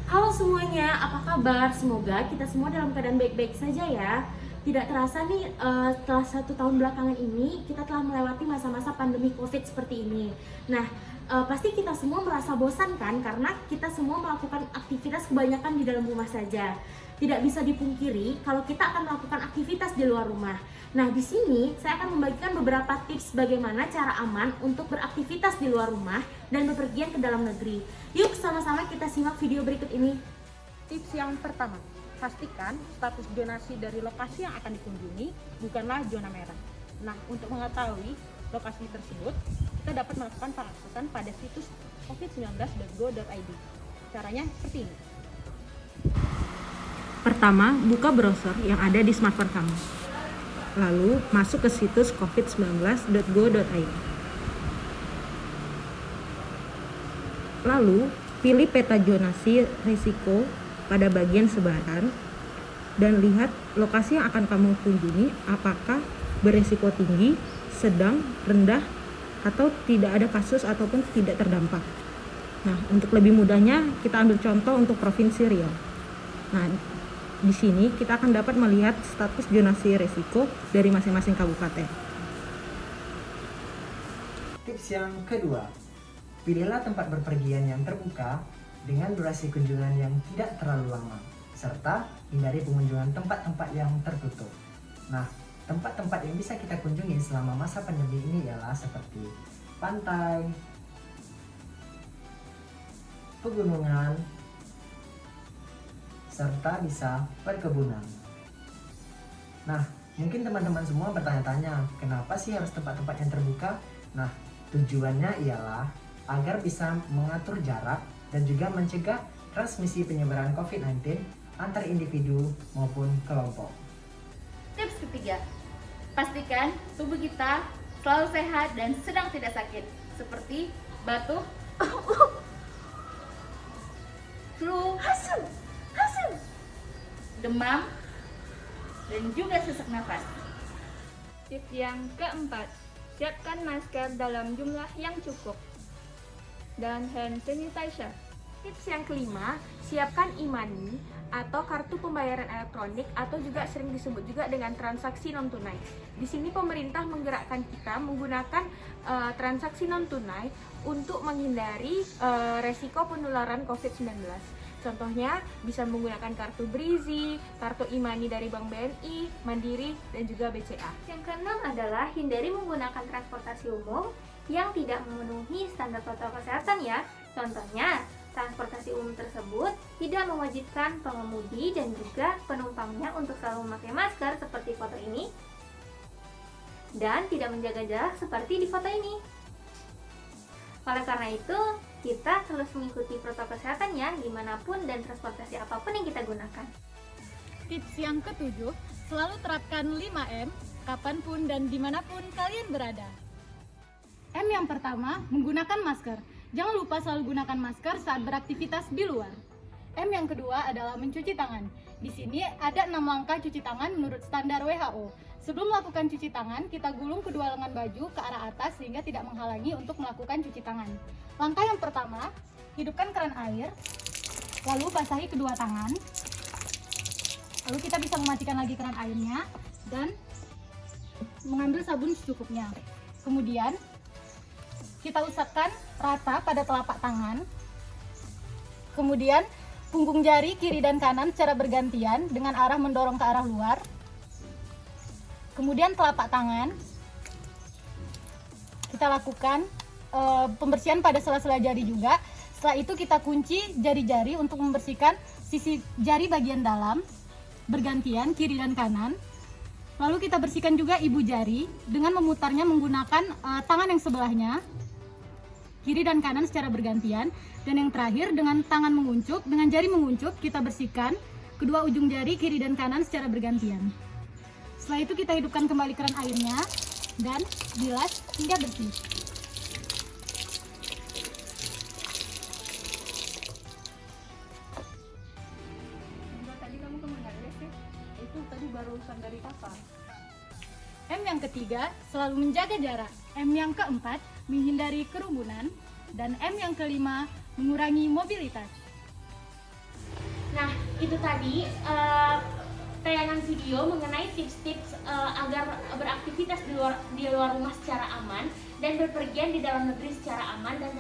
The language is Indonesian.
Halo semuanya, apa kabar? Semoga kita semua dalam keadaan baik-baik saja ya. Tidak terasa nih, setelah 1 tahun belakangan ini, kita telah melewati masa-masa pandemi COVID seperti ini. Nah, pasti kita semua merasa bosan kan? Karena kita semua melakukan aktivitas kebanyakan di dalam rumah saja. Tidak bisa dipungkiri kalau kita akan melakukan aktivitas di luar rumah. Nah, di sini saya akan membagikan beberapa tips bagaimana cara aman untuk beraktivitas di luar rumah dan bepergian ke dalam negeri. Yuk sama-sama kita simak video berikut ini. Tips yang pertama, pastikan status zonasi dari lokasi yang akan dikunjungi bukanlah zona merah. Nah, untuk mengetahui lokasi tersebut, kita dapat melakukan pengaksesan pada situs covid19.go.id. Caranya seperti ini. Pertama, buka browser yang ada di smartphone kamu. Lalu, masuk ke situs covid19.go.id. Lalu, pilih peta zonasi risiko pada bagian sebaran dan lihat lokasi yang akan kamu kunjungi apakah berisiko tinggi, sedang, rendah, atau tidak ada kasus ataupun tidak terdampak. Nah, untuk lebih mudahnya kita ambil contoh untuk Provinsi Riau. Nah, di sini kita akan dapat melihat status zonasi risiko dari masing-masing kabupaten. Tips yang kedua, pilihlah tempat berpergian yang terbuka dengan durasi kunjungan yang tidak terlalu lama, serta hindari pengunjungan tempat-tempat yang tertutup. Nah, tempat-tempat yang bisa kita kunjungi selama masa pandemi ini ialah seperti pantai, pegunungan, serta bisa perkebunan. Nah, mungkin teman-teman semua bertanya-tanya, kenapa sih harus tempat-tempat yang terbuka? Nah, tujuannya ialah agar bisa mengatur jarak dan juga mencegah transmisi penyebaran COVID-19 antar individu maupun kelompok. Tips ketiga, pastikan tubuh kita selalu sehat dan sedang tidak sakit, seperti batuk, flu, demam, dan juga sesak nafas. Tips yang keempat, siapkan masker dalam jumlah yang cukup dan hand sanitizer. Tips yang kelima, siapkan e-money atau kartu pembayaran elektronik atau juga sering disebut juga dengan transaksi non tunai. Di sini pemerintah menggerakkan kita menggunakan transaksi non tunai untuk menghindari resiko penularan COVID-19. Contohnya bisa menggunakan kartu Brizi, kartu e-money dari Bank BNI, Mandiri, dan juga BCA. Yang keenam adalah hindari menggunakan transportasi umum yang tidak memenuhi standar protokol kesehatan ya. Contohnya, transportasi umum tersebut tidak mewajibkan pengemudi dan juga penumpangnya untuk selalu memakai masker seperti foto ini dan tidak menjaga jarak seperti di foto ini. Oleh karena itu, kita harus mengikuti protokol kesehatan ya dimanapun dan transportasi apapun yang kita gunakan. Tips yang ketujuh, selalu terapkan 5M kapanpun dan dimanapun kalian berada. M yang pertama, menggunakan masker. Jangan lupa selalu gunakan masker saat beraktivitas di luar. M yang kedua adalah mencuci tangan. Di sini ada 6 langkah cuci tangan menurut standar WHO. Sebelum melakukan cuci tangan, kita gulung kedua lengan baju ke arah atas sehingga tidak menghalangi untuk melakukan cuci tangan. Langkah yang pertama, hidupkan keran air, lalu basahi kedua tangan. Lalu kita bisa mematikan lagi keran airnya dan mengambil sabun secukupnya. Kemudian, kita usapkan rata pada telapak tangan. Kemudian, punggung jari kiri dan kanan secara bergantian dengan arah mendorong ke arah luar. Kemudian telapak tangan. Kita lakukan pembersihan pada sela-sela jari juga. Setelah itu kita kunci jari-jari untuk membersihkan sisi jari bagian dalam bergantian kiri dan kanan. Lalu kita bersihkan juga ibu jari dengan memutarnya menggunakan tangan yang sebelahnya, kiri dan kanan secara bergantian. Dan yang terakhir dengan tangan menguncup, dengan jari menguncup kita bersihkan kedua ujung jari kiri dan kanan secara bergantian. Setelah itu kita hidupkan kembali keran airnya dan bilas hingga bersih. Tadi kamu kemana sih? Itu tadi barusan dari pasar. M yang ketiga, selalu menjaga jarak. M yang keempat, menghindari kerumunan. Dan M yang kelima, mengurangi mobilitas. Nah, itu tadi tayangan video mengenai tips-tips agar beraktivitas di luar rumah secara aman dan berpergian di dalam negeri secara aman dan